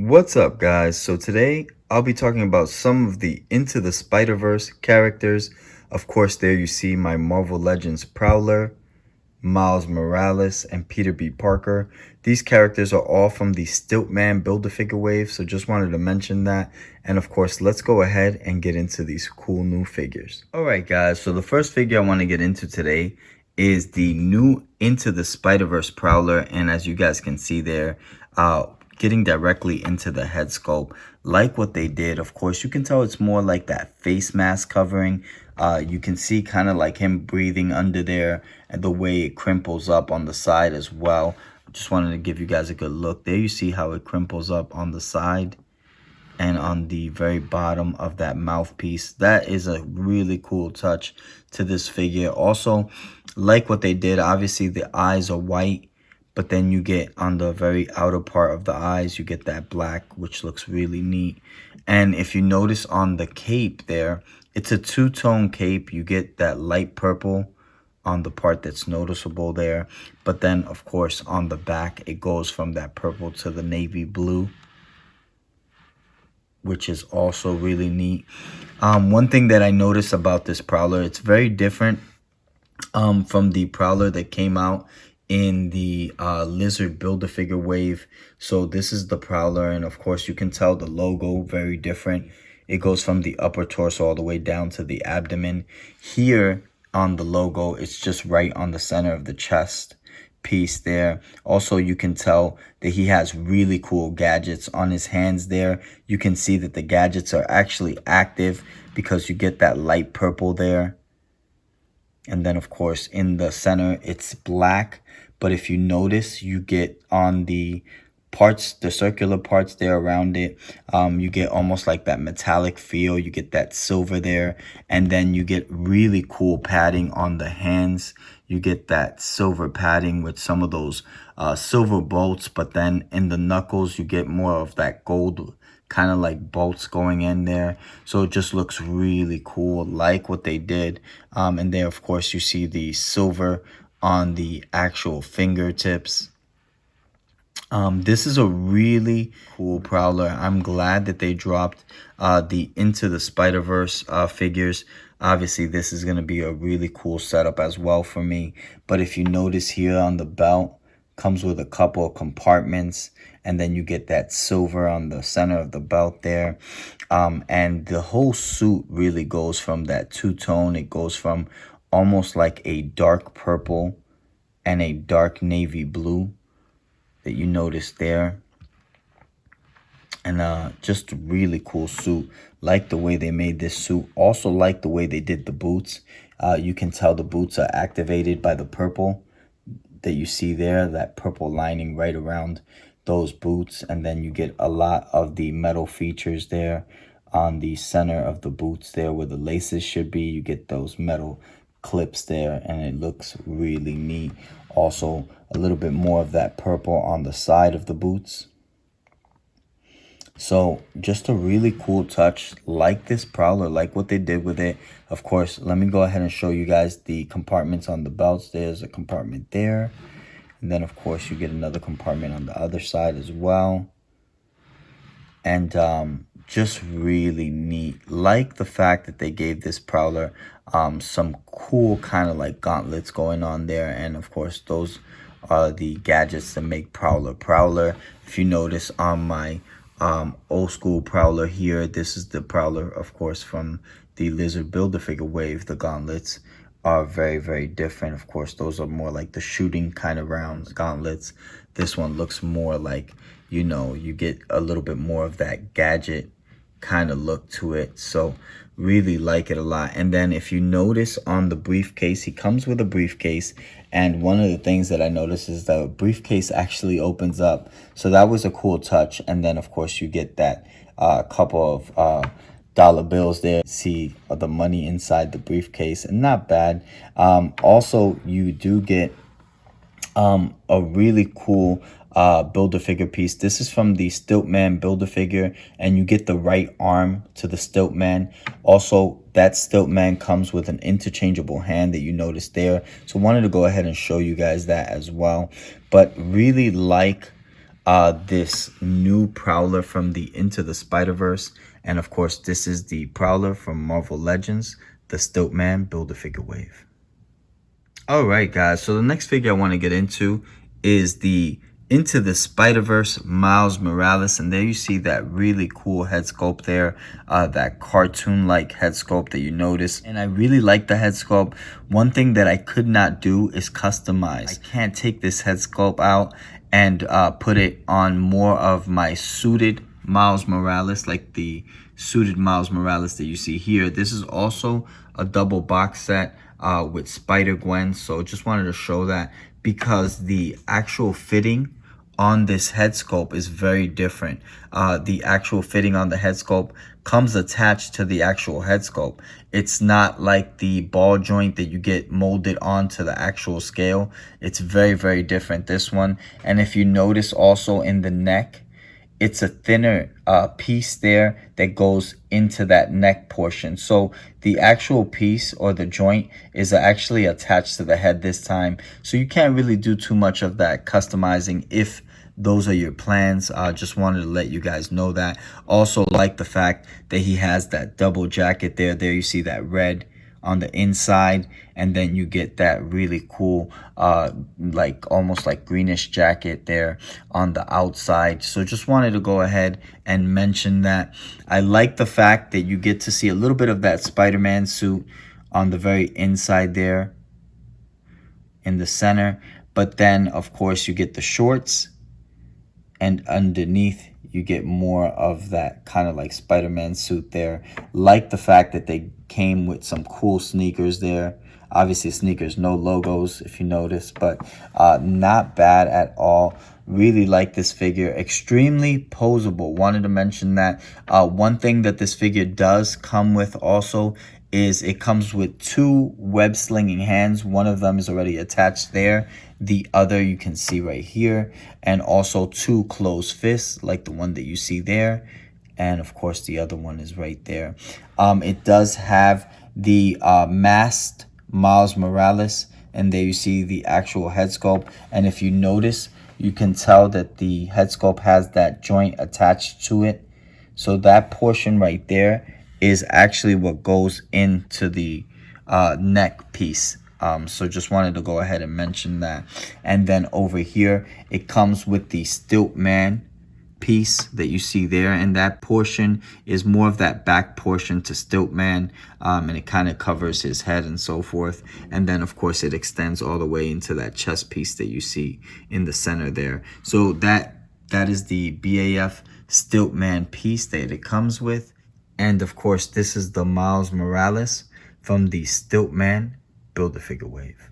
What's up, guys? So today I'll be talking about some of the Into the Spider-Verse characters. Of course, there you see my Marvel Legends Prowler, Miles Morales, and Peter B. Parker. These characters are all from the Stilt-Man Build-A-Figure wave, so just wanted to mention that. And of course, let's go ahead and get into these cool new figures. Alright guys, so the first figure I want to get into today is the new Into the Spider-Verse Prowler, and as you guys can see there, getting directly into the head sculpt, like what they did. Of course, you can tell it's more like that face mask covering. You can see kind of like him breathing under there and the way it crimples up on the side as well. Just wanted to give you guys a good look. There you see how it crimples up on the side and on the very bottom of that mouthpiece. That is a really cool touch to this figure. Also, like what they did, obviously the eyes are white, but then you get on the very outer part of the eyes, you get that black, which looks really neat. And if you notice on the cape there, it's a two-tone cape. You get that light purple on the part that's noticeable there. But then, of course, on the back, it goes from that purple to the navy blue, which is also really neat. One thing that I noticed about this Prowler, it's very different from the Prowler that came out in the Lizard Build-A-Figure wave. So this is the Prowler, and of course you can tell the logo very different. It goes from the upper torso all the way down to the abdomen. Here on the logo, it's just right on the center of the chest piece there. Also, you can tell that he has really cool gadgets on his hands there. You can see that the gadgets are actually active because you get that light purple there. And then, of course, in the center, it's black. But if you notice, you get on the parts, the circular parts there around it, you get almost like that metallic feel. You get that silver there. And then you get really cool padding on the hands. You get that silver padding with some of those silver bolts. But then in the knuckles, you get more of that gold kind of like bolts going in there. So it just looks really cool, like what they did. And there, of course, you see the silver on the actual fingertips. This is a really cool Prowler. I'm glad that they dropped the Into the Spider-Verse figures. Obviously, this is going to be a really cool setup as well for me. But if you notice here on the belt, comes with a couple of compartments, and then you get that silver on the center of the belt there. And the whole suit really goes from that two-tone. It goes from almost like a dark purple and a dark navy blue that you notice there. And just a really cool suit. Like the way they made this suit. Also like the way they did the boots. You can tell the boots are activated by the purple that you see there, that purple lining right around those boots. And then you get a lot of the metal features there on the center of the boots there where the laces should be. You get those metal clips there, and it looks really neat. Also, a little bit more of that purple on the side of the boots. So just a really cool touch, like this Prowler, like what they did with it. Of course, let me go ahead and show you guys the compartments on the belts. There's a compartment there. And then, of course, you get another compartment on the other side as well. And just really neat. Like the fact that they gave this Prowler some cool kind of like gauntlets going on there. And, of course, those are the gadgets that make Prowler Prowler. If you notice on my old school Prowler here, this is the Prowler, of course, from the Lizard Build-A-Figure wave. The gauntlets are very, very different. Of course, those are more like the shooting kind of rounds gauntlets. This one looks more like, you know, you get a little bit more of that gadget kind of look to it. So really like it a lot. And then if you notice on the briefcase, he comes with a briefcase, and one of the things that I noticed is the briefcase actually opens up. So that was a cool touch. And then of course you get that couple of dollar bills there. See the money inside the briefcase, and not bad. Also, you do get a really cool Build-A-Figure piece. This is from the Stilt-Man Build-A-Figure, and you get the right arm to the Stilt-Man. Also, that Stilt-Man comes with an interchangeable hand that you notice there. So wanted to go ahead and show you guys that as well. But really like this new Prowler from the Into the Spider-Verse. And of course, this is the Prowler from Marvel Legends, the Stilt-Man Build-A-Figure Wave. Alright guys, so the next figure I want to get into is the Into the Spider-Verse Miles Morales, and there you see that really cool head sculpt there, that cartoon-like head sculpt that you notice, and I really like the head sculpt. One thing that I could not do is customize. I can't take this head sculpt out and put it on more of my suited Miles Morales, like the suited Miles Morales that you see here. This is also a double box set with Spider-Gwen, so just wanted to show that because the actual fitting on this head sculpt is very different. The actual fitting on the head sculpt comes attached to the actual head sculpt. It's not like the ball joint that you get molded onto the actual scale. It's very, very different, this one. And if you notice also in the neck, it's a thinner piece there that goes into that neck portion. So the actual piece or the joint is actually attached to the head this time. So you can't really do too much of that customizing if those are your plans. Just wanted to let you guys know that. Also like the fact that he has that double jacket there. There you see that red on the inside, and then you get that really cool like almost like greenish jacket there on the outside. So just wanted to go ahead and mention that. I like the fact that you get to see a little bit of that Spider-Man suit on the very inside there in the center, but then of course you get the shorts, and underneath you get more of that kind of like Spider-Man suit there. Like the fact that they came with some cool sneakers there. Obviously sneakers, no logos if you notice, but not bad at all. Really like this figure. Extremely posable. Wanted to mention that. One thing that this figure does come with also is it comes with two web slinging hands. One of them is already attached there. The other you can see right here, and also two closed fists like the one that you see there, and of course the other one is right there. It does have the masked Miles Morales, and there you see the actual head sculpt. And if you notice, you can tell that the head sculpt has that joint attached to it. So that portion right there is actually what goes into the neck piece. So just wanted to go ahead and mention that. And then over here, it comes with the Stilt-Man piece that you see there, and that portion is more of that back portion to Stilt-Man, and it kind of covers his head and so forth. And then of course it extends all the way into that chest piece that you see in the center there. So that is the BAF Stilt-Man piece that it comes with. And of course this is the Miles Morales from the Stilt-Man Build-A-Figure Wave.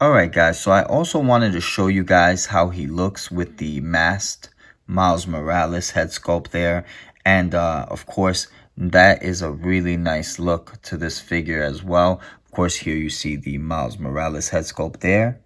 Alright guys, so I also wanted to show you guys how he looks with the masked Miles Morales head sculpt there. And of course that is a really nice look to this figure as well. Of course here you see the Miles Morales head sculpt there,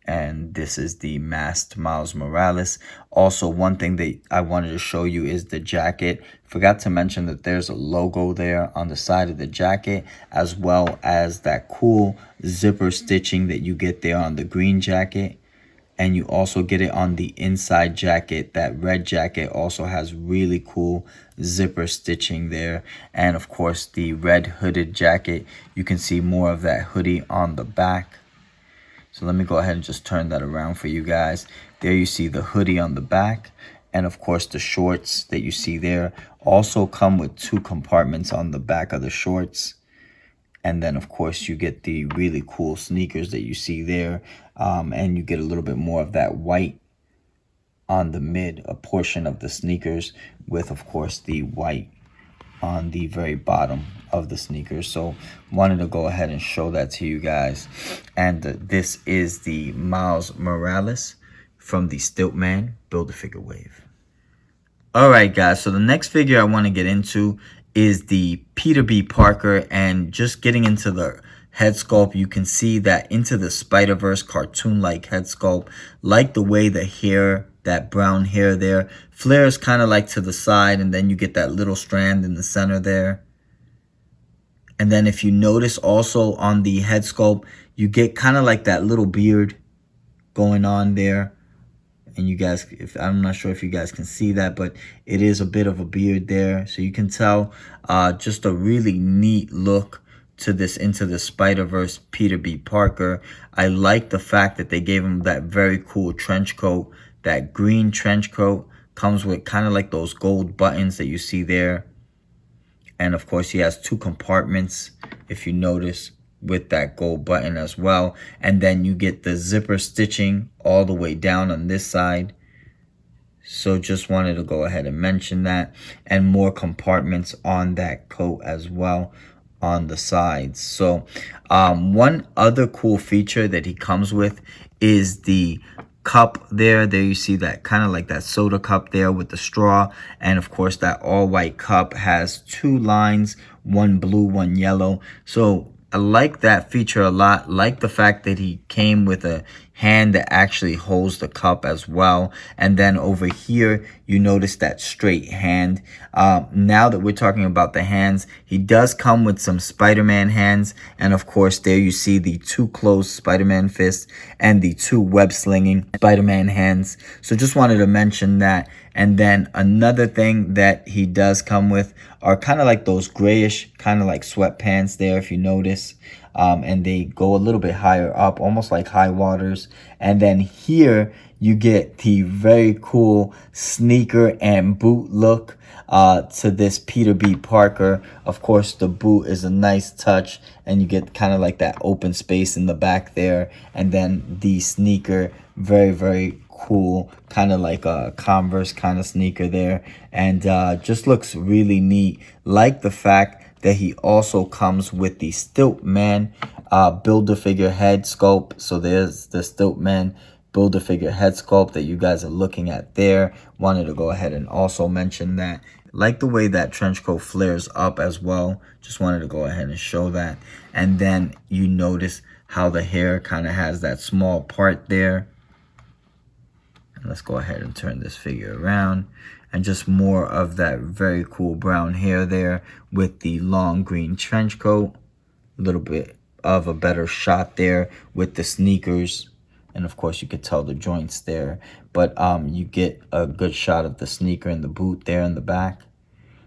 and this is the masked Miles Morales. Also, one thing that I wanted to show you is the jacket. Forgot to mention that there's a logo there on the side of the jacket, as well as that cool zipper stitching that you get there on the green jacket. And you also get it on the inside jacket. That red jacket also has really cool zipper stitching there. And of course the red hooded jacket, you can see more of that hoodie on the back. So let me go ahead and just turn that around for you guys. There you see the hoodie on the back. And of course the shorts that you see there also come with two compartments on the back of the shorts. And then of course you get the really cool sneakers that you see there. And you get a little bit more of that white on the mid, a portion of the sneakers, with of course the white on the very bottom of the sneakers. So wanted to go ahead and show that to you guys. And this is the Miles Morales from the Stilt-Man Build-A-Figure Wave. Alright guys, so the next figure I want to get into is the Peter B. Parker. And just getting into the head sculpt, you can see that Into the Spider-Verse cartoon-like head sculpt. Like the way the hair, that brown hair there, flares kind of like to the side, and then you get that little strand in the center there. And then if you notice also on the head sculpt, you get kind of like that little beard going on there. And you guys, if I'm not sure if you guys can see that, but it is a bit of a beard there. So you can tell just a really neat look to this Into the Spider-Verse Peter B. Parker. I like the fact that they gave him that very cool trench coat. That green trench coat comes with kind of like those gold buttons that you see there. And of course, he has 2 compartments, if you notice, with that gold button as well. And then you get the zipper stitching all the way down on this side. So just wanted to go ahead and mention that. And more compartments on that coat as well on the sides. So one other cool feature that he comes with is the cup there you see that kind of like that soda cup there with the straw. And of course, that all white cup has 2 lines, one blue, one yellow. So I like that feature a lot. Like the fact that he came with a hand that actually holds the cup as well. And then over here, you notice that straight hand. Now that we're talking about the hands, he does come with some Spider-Man hands. And of course, there you see the 2 closed Spider-Man fists and the 2 web-slinging Spider-Man hands. So just wanted to mention that. And then another thing that he does come with are kind of like those grayish, kind of like sweatpants there, if you notice. And they go a little bit higher up, almost like high waters. And then here you get the very cool sneaker and boot look to this Peter B. Parker. Of course, the boot is a nice touch, and you get kind of like that open space in the back there. And then the sneaker, very, very cool, kind of like a Converse kind of sneaker there. And just looks really neat. Like the fact that he also comes with the Stilt-Man Build-A-Figure head sculpt. So there's the Stilt-Man Build-A-Figure head sculpt that you guys are looking at there. Wanted to go ahead and also mention that. Like the way that trench coat flares up as well. Just wanted to go ahead and show that. And then you notice how the hair kind of has that small part there. And let's go ahead and turn this figure around. And just more of that very cool brown hair there with the long green trench coat. A little bit of a better shot there with the sneakers. And of course, you could tell the joints there. But you get a good shot of the sneaker and the boot there in the back.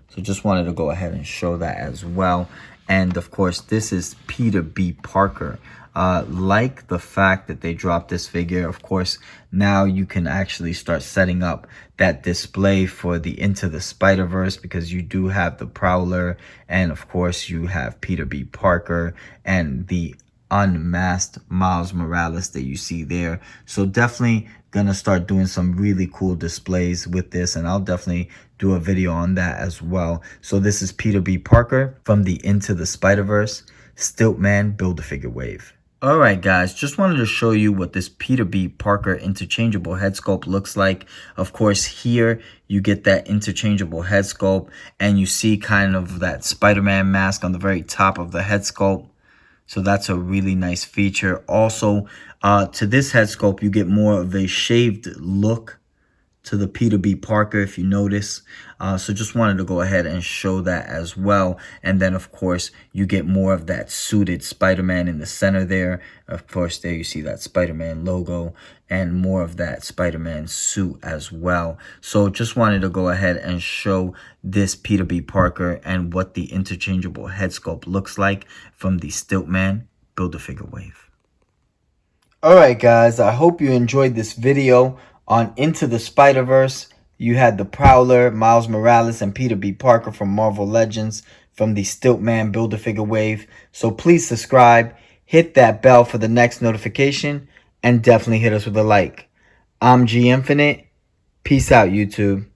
So just wanted to go ahead and show that as well. And of course, this is Peter B. Parker. Like the fact that they dropped this figure. Of course, now you can actually start setting up that display for the Into the Spider-Verse, because you do have the Prowler, and of course you have Peter B. Parker and the unmasked Miles Morales that you see there. So definitely gonna start doing some really cool displays with this, and I'll definitely do a video on that as well. So this is Peter B. Parker from the Into the Spider-Verse Stilt-Man Build-A-Figure wave. Alright guys, just wanted to show you what this Peter B. Parker interchangeable head sculpt looks like. Of course, here you get that interchangeable head sculpt, and you see kind of that Spider-Man mask on the very top of the head sculpt. So that's a really nice feature. Also, to this head sculpt, you get more of a shaved look to the Peter B. Parker, if you notice. So just wanted to go ahead and show that as well. And then, of course, you get more of that suited Spider-Man in the center there. Of course, there you see that Spider-Man logo and more of that Spider-Man suit as well. So just wanted to go ahead and show this Peter B. Parker and what the interchangeable head sculpt looks like from the Stilt-Man Build-A-Figure wave. Alright guys, I hope you enjoyed this video on Into the Spider-Verse. You had the Prowler, Miles Morales, and Peter B. Parker from Marvel Legends from the Stilt-Man Build-A-Figure wave. So please subscribe, hit that bell for the next notification, and definitely hit us with a like. I'm G Infinite. Peace out, YouTube.